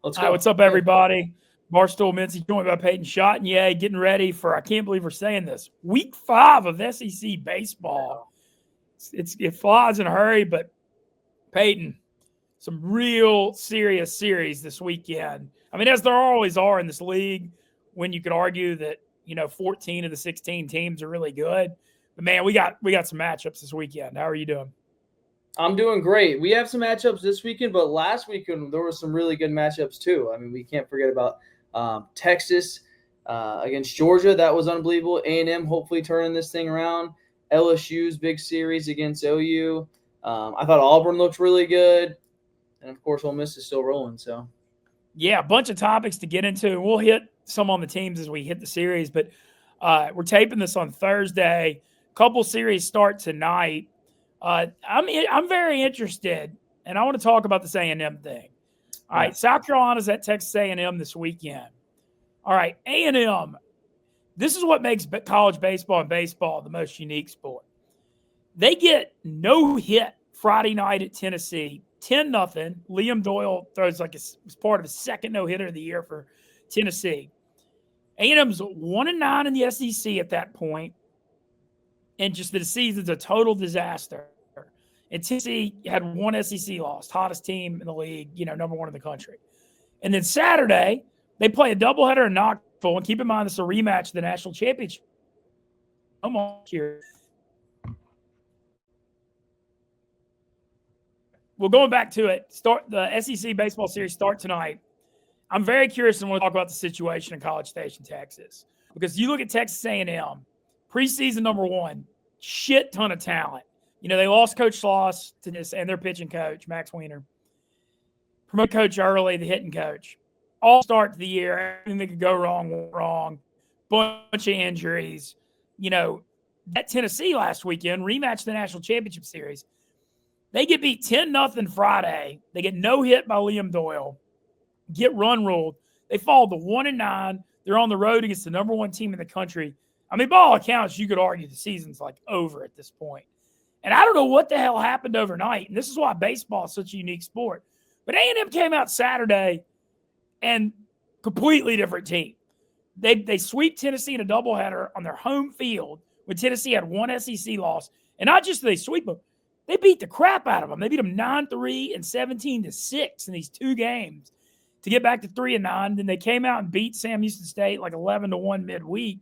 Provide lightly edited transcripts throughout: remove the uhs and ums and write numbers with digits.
Let's Hi, go. what's up, everybody? Barstool Mintzy, joined by Peyton Shot, and getting ready for, I can't believe we're saying this, week 5 of SEC baseball. It flies in a hurry, but Peyton, some real serious series this weekend. I mean, as there always are in this league, when you could argue that 14 of the 16 teams are really good. But man, we got some matchups this weekend. How are you doing? I'm doing great. We have some matchups this weekend, but last weekend there were some really good matchups too. I mean, we can't forget about Texas against Georgia. That was unbelievable. A&M hopefully turning this thing around. LSU's big series against OU. I thought Auburn looked really good, and of course, Ole Miss is still rolling. So, yeah, a bunch of topics to get into. We'll hit some on the teams as we hit the series, but we're taping this on Thursday. Couple series start tonight. I'm very interested, and I want to talk about this A&M thing. All right, South Carolina's at Texas A&M this weekend. All right, A&M. This is what makes college baseball and baseball the most unique sport. They get no hit Friday night at Tennessee, 10-0. Liam Doyle throws was part of his second no-hitter of the year for Tennessee. A&M's 1-9 in the SEC at that point, and just the season's a total disaster. And Tennessee had one SEC loss, hottest team in the league, number 1 in the country. And then Saturday, they play a doubleheader in Knoxville. And keep in mind, this is a rematch of the national championship. Here. Well, going back to it, the SEC baseball series start tonight. I'm very curious and want to talk about the situation in College Station, Texas. Because you look at Texas A&M, preseason number 1, shit ton of talent. They lost Coach Schloss to this and their pitching coach, Max Weiner. Promote Coach Early, the hitting coach. All start to the year, everything that could go wrong. Bunch of injuries. That Tennessee last weekend, rematch the national championship series. They get beat 10-0 Friday. They get no hit by Liam Doyle. Get run ruled. They fall to 1-9. They're on the road against the number 1 team in the country. I mean, by all accounts, you could argue the season's over at this point. And I don't know what the hell happened overnight. And this is why baseball is such a unique sport. But A&M came out Saturday and completely different team. They sweep Tennessee in a doubleheader on their home field when Tennessee had one SEC loss. And not just they sweep them, they beat the crap out of them. They beat them 9-3 and 17-6 in these 2 games to get back to 3-9. Then they came out and beat Sam Houston State 11-1 midweek.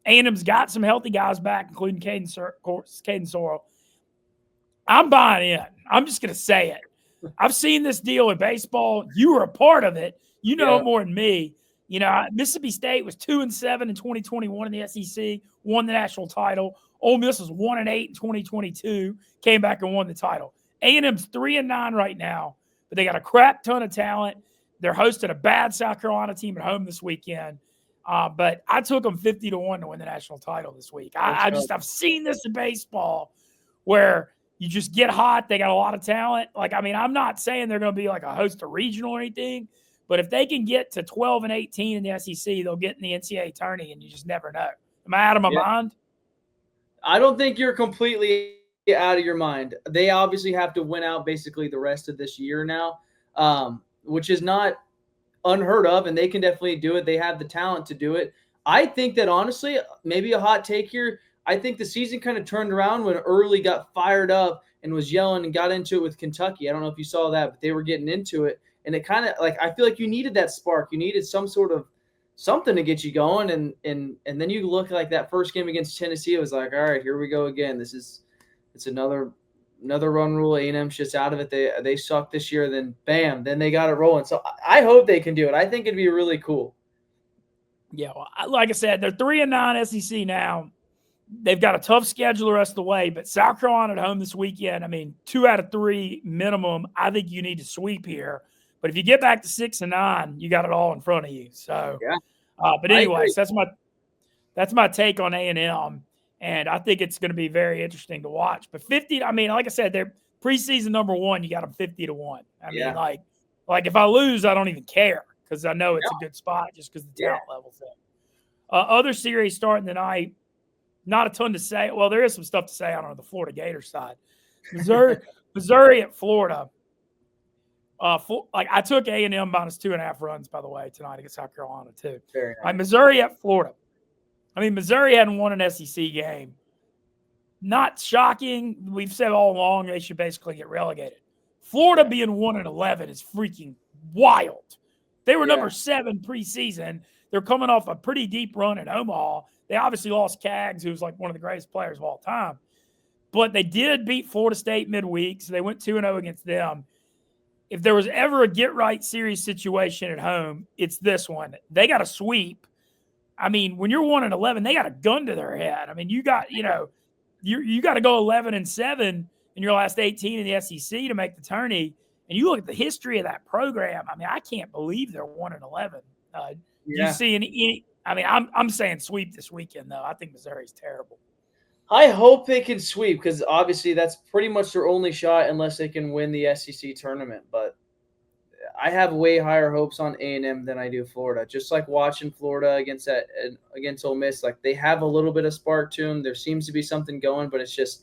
A&M's got some healthy guys back, including Caden Sorrell. I'm buying in. I'm just going to say it. I've seen this deal in baseball. You were a part of it. You know it more than me. Mississippi State was 2-7 in 2021 in the SEC, won the national title. Ole Miss was 1-8 in 2022, came back and won the title. A&M's 3-9 right now, but they got a crap ton of talent. They're hosting a bad South Carolina team at home this weekend. But I took them 50-1 to win the national title this week. I've seen this in baseball where you just get hot. They got a lot of talent. I'm not saying they're going to be a host of regional or anything, but if they can get to 12-18 in the SEC, they'll get in the NCAA tourney, and you just never know. Am I out of my mind? I don't think you're completely out of your mind. They obviously have to win out basically the rest of this year now, which is not unheard of, and they can definitely do it. They have the talent to do it. I think that honestly, maybe a hot take here, I think the season kind of turned around when Early got fired up and was yelling and got into it with Kentucky. I don't know if you saw that, but they were getting into it. And it kind of I feel like you needed that spark. You needed some sort of something to get you going. And then you look that first game against Tennessee. It was all right, here we go again. It's another run rule. A&M's just out of it. They suck this year. Then bam, then they got it rolling. So I hope they can do it. I think it'd be really cool. Yeah, well, like I said, they're 3-9 SEC now. They've got a tough schedule the rest of the way, but South Carolina at home this weekend, 2 out of 3 minimum. I think you need to sweep here. But if you get back to 6-9, you got it all in front of you. So, but anyways, that's my take on A&M, and I think it's going to be very interesting to watch. But 50, like I said, they're preseason number 1. You got them 50-1. If I lose, I don't even care because I know it's a good spot just because the talent level's there. Other series starting tonight. Not a ton to say. Well, there is some stuff to say on the Florida Gators side. Missouri at Florida. I took A&M minus 2.5 runs, by the way, tonight against South Carolina too. Very nice. Missouri at Florida. I mean, Missouri hadn't won an SEC game. Not shocking. We've said all along they should basically get relegated. Florida being 1-11 is freaking wild. They were number 7 preseason. They're coming off a pretty deep run in Omaha. They obviously lost Cags, who's like one of the greatest players of all time. But they did beat Florida State midweek, so they went 2-0 against them. If there was ever a get-right series situation at home, it's this one. They got a sweep. I mean, when you're 1-11, they got a gun to their head. I mean, you got to go 11-7 in your last 18 in the SEC to make the tourney. And you look at the history of that program. I mean, I can't believe they're 1-11. You see any? I mean, I'm saying sweep this weekend though. I think Missouri's terrible. I hope they can sweep because obviously that's pretty much their only shot unless they can win the SEC tournament. But I have way higher hopes on A&M than I do Florida. Just like watching Florida against Ole Miss, like they have a little bit of spark to them. There seems to be something going, but it's just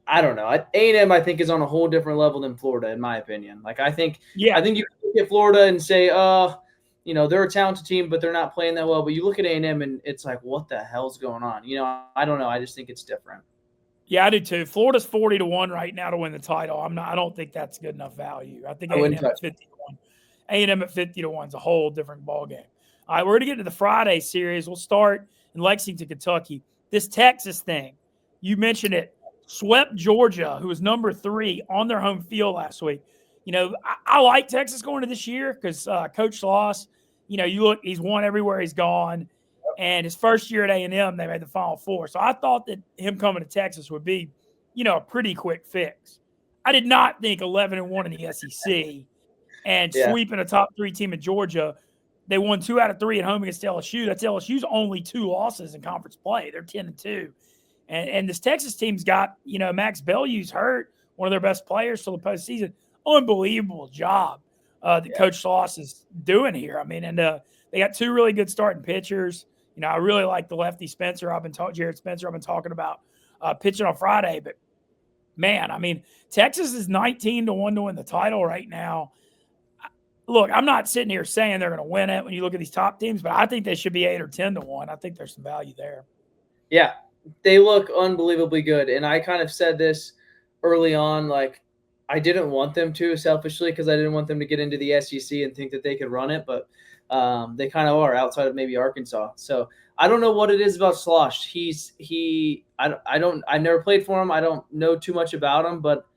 I don't know. A&M I think is on a whole different level than Florida, in my opinion. Like I think you can look at Florida and say, they're a talented team, but they're not playing that well. But you look at A&M and it's like, what the hell's going on? I don't know. I just think it's different. Yeah, I do too. Florida's 40-1 right now to win the title. I don't think that's good enough value. I think A&M at 50-1. A&M at 50-1 is a whole different ballgame. All right, we're going to get to the Friday series. We'll start in Lexington, Kentucky. This Texas thing, you mentioned it, swept Georgia, who was number 3 on their home field last week. I like Texas going to this year because Coach Sloss, you look, he's won everywhere he's gone. And his first year at A&M, they made the Final Four. So I thought that him coming to Texas would be, a pretty quick fix. I did not think 11-1 in the SEC and sweeping a top 3 team in Georgia. They won 2 out of 3 at home against LSU. That's LSU's only 2 losses in conference play. They're 10-2. And this Texas team's got, Max Bellew's hurt, one of their best players till the postseason. Unbelievable job that Coach Sloss is doing here. I mean, and they got 2 really good starting pitchers. I really like the lefty Spencer. Jared Spencer. I've been talking about pitching on Friday, but man, I mean, Texas is 19-1 to win the title right now. Look, I'm not sitting here saying they're going to win it when you look at these top teams, but I think they should be 8 or 10-1. I think there's some value there. Yeah, they look unbelievably good, and I kind of said this early on, like I didn't want them to selfishly because I didn't want them to get into the SEC and think that they could run it, but they kind of are outside of maybe Arkansas. So I don't know what it is about Slosh. I never played for him. I don't know too much about him, but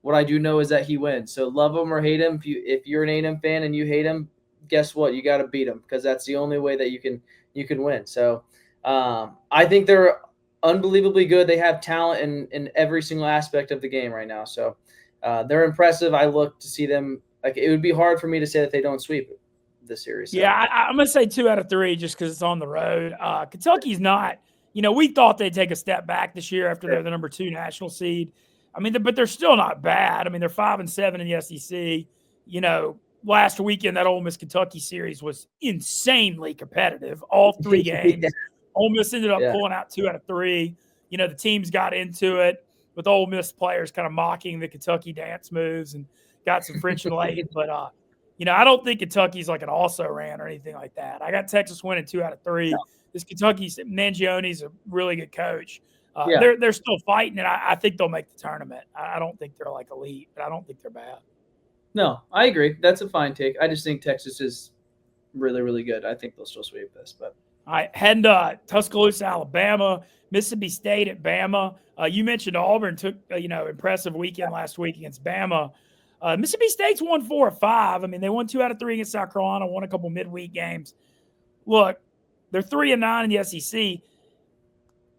what I do know is that he wins. So love him or hate him. If you're an A&M fan and you hate him, guess what? You got to beat him because that's the only way that you can win. So I think they're unbelievably good. They have talent in every single aspect of the game right now. So they're impressive. I look to see them. Like it would be hard for me to say that they don't sweep the series. So. Yeah, I'm going to say 2 out of 3 just because it's on the road. Kentucky's not, we thought they'd take a step back this year after they're the number 2 national seed. I mean, but they're still not bad. I mean, they're 5-7 in the SEC. Last weekend, that Ole Miss Kentucky series was insanely competitive. All 3 games. Ole Miss ended up pulling out 2 out of 3. The teams got into it with Ole Miss players kind of mocking the Kentucky dance moves and got some friction late. But, I don't think Kentucky's like an also-ran or anything like that. I got Texas winning 2 out of 3. No. This Kentucky's Mangione's a really good coach. They're still fighting, and I think they'll make the tournament. I don't think they're like elite, but I don't think they're bad. No, I agree. That's a fine take. I just think Texas is really, really good. I think they'll still sweep this. But all right, heading to Tuscaloosa, Alabama, Mississippi State at Bama. You mentioned Auburn took impressive weekend last week against Bama. Mississippi State's won 4 of 5. I mean, they won 2 out of 3 against South Carolina, won a couple midweek games. Look, they're 3-9 in the SEC.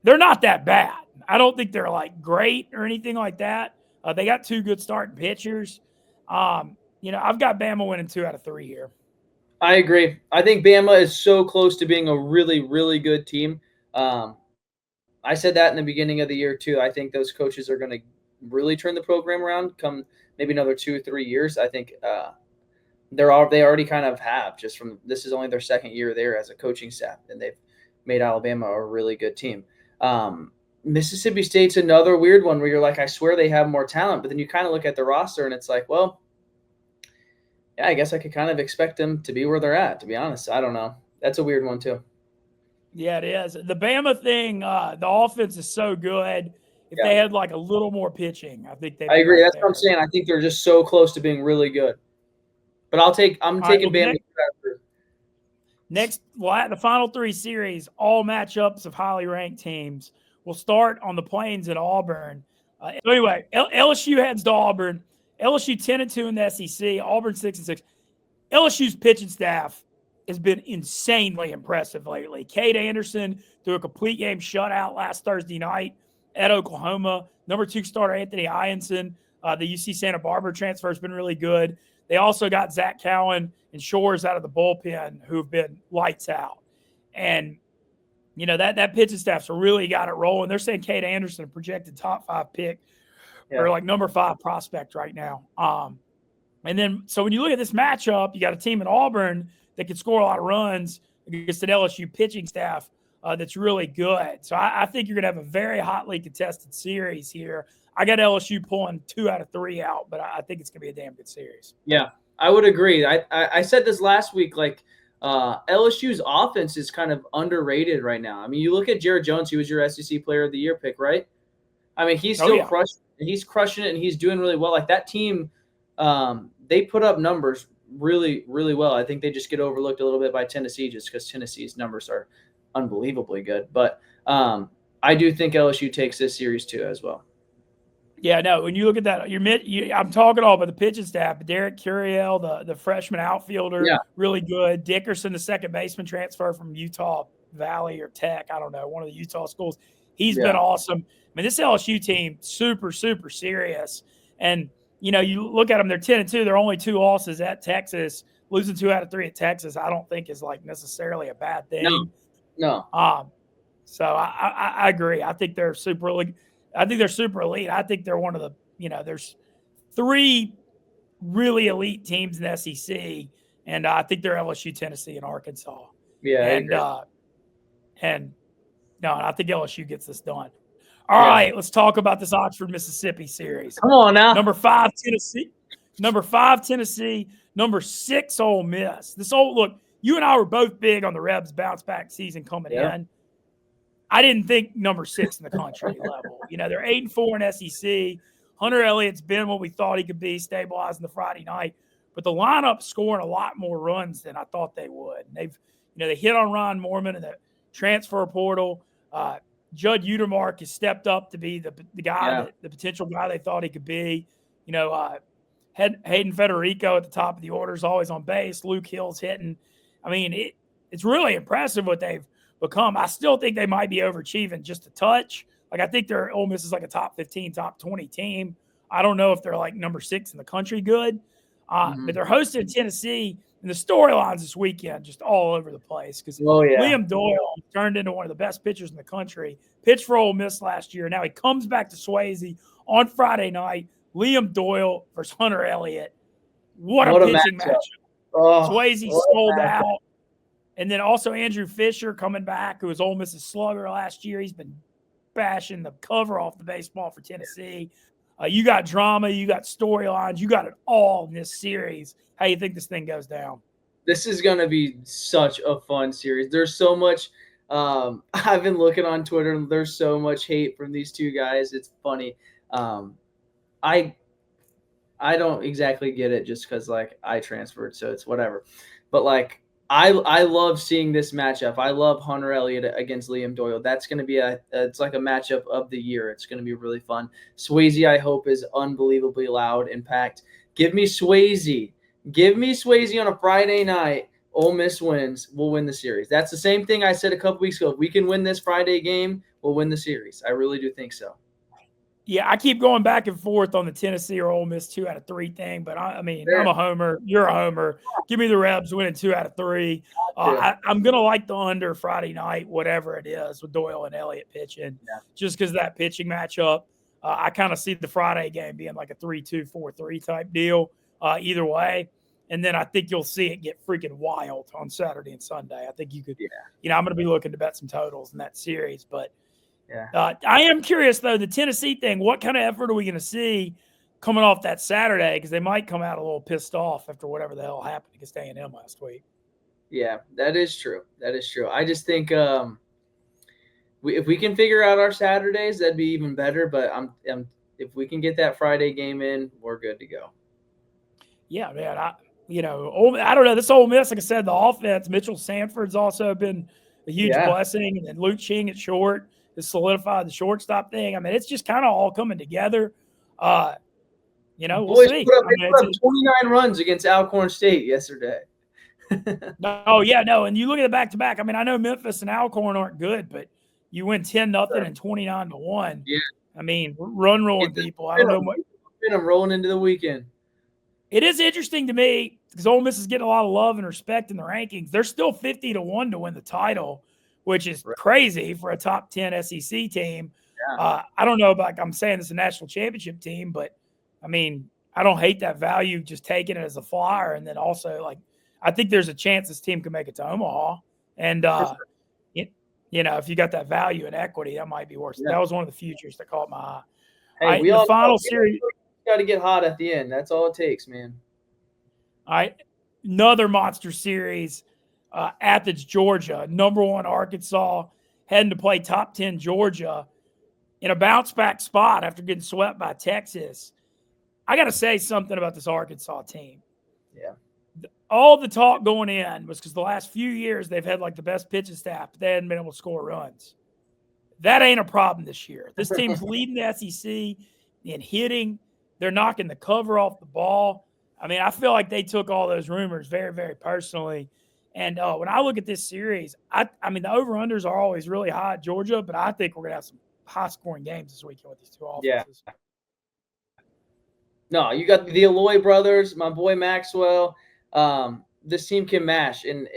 They're not that bad. I don't think they're like great or anything like that. They got 2 good starting pitchers. I've got Bama winning 2 out of 3 here. I agree. I think Bama is so close to being a really, really good team. I said that in the beginning of the year too. I think those coaches are going to really turn the program around come maybe another 2 or 3 years. I think they already kind of have just from this is only their second year there as a coaching staff, and they've made Alabama a really good team. Mississippi State's another weird one where you're like, I swear they have more talent, but then you kind of look at the roster and it's like, well, Yeah, I guess I could kind of expect them to be where they're at, to be honest. I don't know. That's a weird one too. Yeah, it is. The Bama thing, the offense is so good. If Yeah, they had like a little more pitching, I think they'd I be agree. right That's what I'm there. saying. I think they're just so close to being really good. But I'm All right. taking Well, the Bama. the final three series, all matchups of highly ranked teams, will start on the Plains at Auburn. So anyway, LSU heads to Auburn. LSU 10-2 in the SEC. Auburn 6-6. LSU's pitching staff has been insanely impressive lately. Cade Anderson threw a complete game shutout last Thursday night at Oklahoma. Number 2 starter Anthony Ianson, the UC Santa Barbara transfer, has been really good. They also got Zach Cowan and Shores out of the bullpen, who've been lights out. And that pitching staff's really got it rolling. They're saying Cade Anderson, a projected top 5 pick, or like number 5 prospect right now. And then, so when you look at this matchup, you got a team in Auburn that can score a lot of runs against an LSU pitching staff that's really good. So I think you're going to have a very hotly contested series here. I got LSU pulling 2 out of 3 out, but I think it's going to be a damn good series. Yeah, I would agree. I said this last week, like LSU's offense is kind of underrated right now. I mean, you look at Jared Jones, he was your SEC Player of the Year pick, right? I mean, he's still crushing. He's crushing it, and he's doing really well. Like that team, they put up numbers really, really well. I think they just get overlooked a little bit by Tennessee just because Tennessee's numbers are unbelievably good. But I do think LSU takes this series too as well. Yeah, no. When you look at that, I'm talking all about the pitching staff. But Derek Curiel, the freshman outfielder, really good. Dickerson, the second baseman transfer from Utah Valley or Tech, I don't know, one of the Utah schools. He's been awesome. I mean, this LSU team, super, super serious. And you look at them; they're 10-2. They're only 2 losses at Texas. Losing 2 out of 3 at Texas, I don't think is like necessarily a bad thing. No. So I agree. I think they're super elite. I think they're one of the, there's 3 really elite teams in the SEC, and I think they're LSU, Tennessee, and Arkansas. Yeah, and I think LSU gets this done. All right, let's talk about this Oxford, Mississippi series. Come on now. Number 5, Tennessee. Number 6, Ole Miss. Look, you and I were both big on the Rebs bounce back season coming in. I didn't think number 6 in the country level. They're 8-4 in SEC. Hunter Elliott's been what we thought he could be, stabilizing the Friday night. But the lineup's scoring a lot more runs than I thought they would. And they hit on Ron Mormon in the transfer portal. Judd Utermark has stepped up to be the guy, the potential guy they thought he could be. Hayden Federico at the top of the order is always on base. Luke Hill's hitting. I mean, it's really impressive what they've become. I still think they might be overachieving just a touch. Like, I think Ole Miss is like a top 15, top 20 team. I don't know if they're like number 6 in the country good. But they're hosting Tennessee, and the storylines this weekend just all over the place because Liam Doyle turned into one of the best pitchers in the country, pitched for Ole Miss last year. Now he comes back to Swayze on Friday night. Liam Doyle versus Hunter Elliott. What a pitching matchup. Swayze sold out. And then also Andrew Fisher coming back, who was Ole Miss's slugger last year. He's been bashing the cover off the baseball for Tennessee. You got drama, you got storylines, you got it all in this series. How do you think this thing goes down? This is going to be such a fun series. There's so much I've been looking on Twitter, and there's so much hate from these 2 guys. It's funny. I don't exactly get it just because, like, I transferred, so it's whatever. But, like, I love seeing this matchup. I love Hunter Elliott against Liam Doyle. That's going to be it's like a matchup of the year. It's going to be really fun. Swayze, I hope, is unbelievably loud and packed. Give me Swayze. Give me Swayze on a Friday night. Ole Miss wins. We'll win the series. That's the same thing I said a couple weeks ago. If we can win this Friday game, we'll win the series. I really do think so. Yeah, I keep going back and forth on the Tennessee or Ole Miss 2 out of 3 thing, but I'm a homer. You're a homer. Give me the Rebs winning 2 out of 3. I'm going to like the under Friday night, whatever it is, with Doyle and Elliott pitching, just because of that pitching matchup. I kind of see the Friday game being like a 3-2, 4-3 type deal either way. And then I think you'll see it get freaking wild on Saturday and Sunday. I think you could, I'm going to be looking to bet some totals in that series, but I am curious, though, the Tennessee thing, what kind of effort are we going to see coming off that Saturday because they might come out a little pissed off after whatever the hell happened against A&M last week. Yeah, that is true. That is true. I just think if we can figure out our Saturdays, that'd be even better. But if we can get that Friday game in, we're good to go. Yeah, man. I don't know. This Ole Miss, like I said, the offense, Mitchell Sanford's also been a huge blessing. And then Luke Ching at short has solidified the shortstop thing. I mean, it's just kind of all coming together. We'll see. Put up 29 runs against Alcorn State yesterday. No. And you look at the back-to-back. I mean, I know Memphis and Alcorn aren't good, but you win 10-0 and 29-1. Yeah. I mean, run rolling people. I don't know what. I'm rolling into the weekend. It is interesting to me because Ole Miss is getting a lot of love and respect in the rankings. They're still 50-1 to win the title, which is crazy for a top 10 SEC team. Yeah. I don't know about, I'm saying it's a national championship team, but I mean, I don't hate that value, just taking it as a flyer. And then also, like, I think there's a chance this team can make it to Omaha. And, if you got that value and equity, that might be worth it. Yeah. That was one of the futures that caught my eye. Hey, the final series got to get hot at the end. That's all it takes, man. All right. Another monster series, Athens, Georgia, #1 Arkansas, heading to play top 10 Georgia in a bounce-back spot after getting swept by Texas. I got to say something about this Arkansas team. Yeah. All the talk going in was because the last few years they've had like the best pitching staff, but they hadn't been able to score runs. That ain't a problem this year. This team's leading the SEC in hitting. They're knocking the cover off the ball. I mean, I feel like they took all those rumors very, very personally. And when I look at this series, I mean, the over-unders are always really high at Georgia, but I think we're going to have some high-scoring games this weekend with these two offenses. Yeah. No, you got the Aloy brothers, my boy Maxwell. This team can mash, and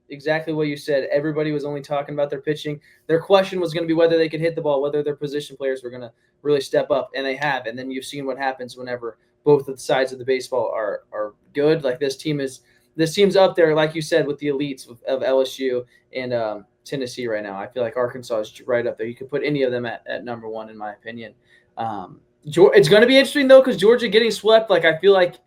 exactly what you said. Everybody was only talking about their pitching. Their question was going to be whether they could hit the ball, whether their position players were going to really step up, and they have. And then you've seen what happens whenever both of the sides of the baseball are good. Like this team's up there, like you said, with the elites of LSU and Tennessee right now. I feel like Arkansas is right up there. You could put any of them at #1 in my opinion. It's going to be interesting though, because Georgia getting swept. Like I feel like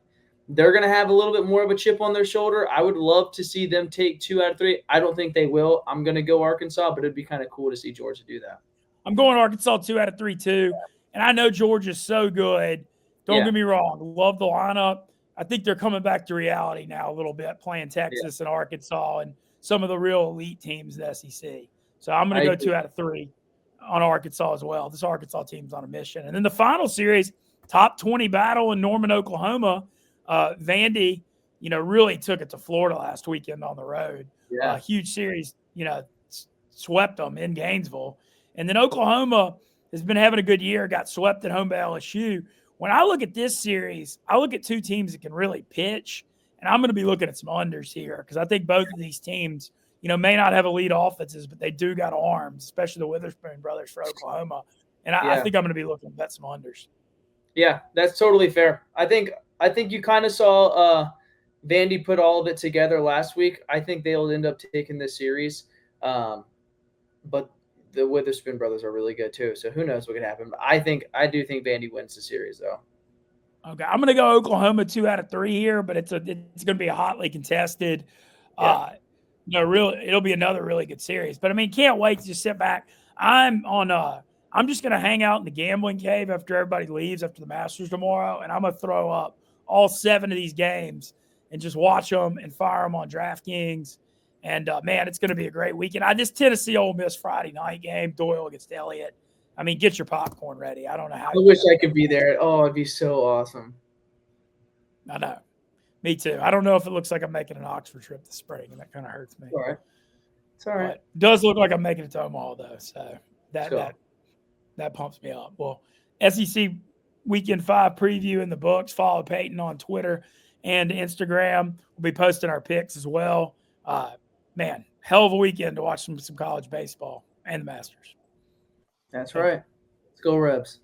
they're going to have a little bit more of a chip on their shoulder. I would love to see them take 2 out of 3. I don't think they will. I'm going to go Arkansas, but it'd be kind of cool to see Georgia do that. I'm going Arkansas 2 out of 3 too. And I know Georgia's so good. Don't get me wrong. Love the lineup. I think they're coming back to reality now a little bit, playing Texas and Arkansas and some of the real elite teams in the SEC. So I'm going to go 2 out of 3 on Arkansas as well. This Arkansas team's on a mission. And then the final series, top 20 battle in Norman, Oklahoma. Vandy, really took it to Florida last weekend on the road. Yeah. Huge series, swept them in Gainesville. And then Oklahoma has been having a good year, got swept at home by LSU. When I look at this series, I look at two teams that can really pitch, and I'm going to be looking at some unders here because I think both of these teams, may not have elite offenses, but they do got arms, especially the Witherspoon brothers for Oklahoma. And I think I'm going to be looking at some unders. Yeah, that's totally fair. I think you kind of saw Vandy put all of it together last week. I think they'll end up taking this series. But the Witherspoon brothers are really good too. So who knows what could happen. But I do think Vandy wins the series though. Okay. I'm going to go Oklahoma 2 out of 3 here, but it's going to be a hotly contested, it'll be another really good series. But I mean, can't wait to just sit back. I'm just going to hang out in the gambling cave after everybody leaves after the Masters tomorrow. And I'm going to throw up all 7 of these games and just watch them and fire them on DraftKings. And, man, it's going to be a great weekend. This Tennessee Ole Miss Friday night game, Doyle against Elliott. I mean, get your popcorn ready. I don't know how. I wish I could be there. Oh, it'd be so awesome. I know. Me too. I don't know if it looks like I'm making an Oxford trip this spring, and that kind of hurts me. All right. It's all right. It does look like I'm making it to Omaha, though. So that pumps me up. Well, SEC Weekend 5 preview in the books. Follow Peyton on Twitter and Instagram. We'll be posting our picks as well. Man, hell of a weekend to watch some college baseball and the Masters. That's right. Let's go Rebs.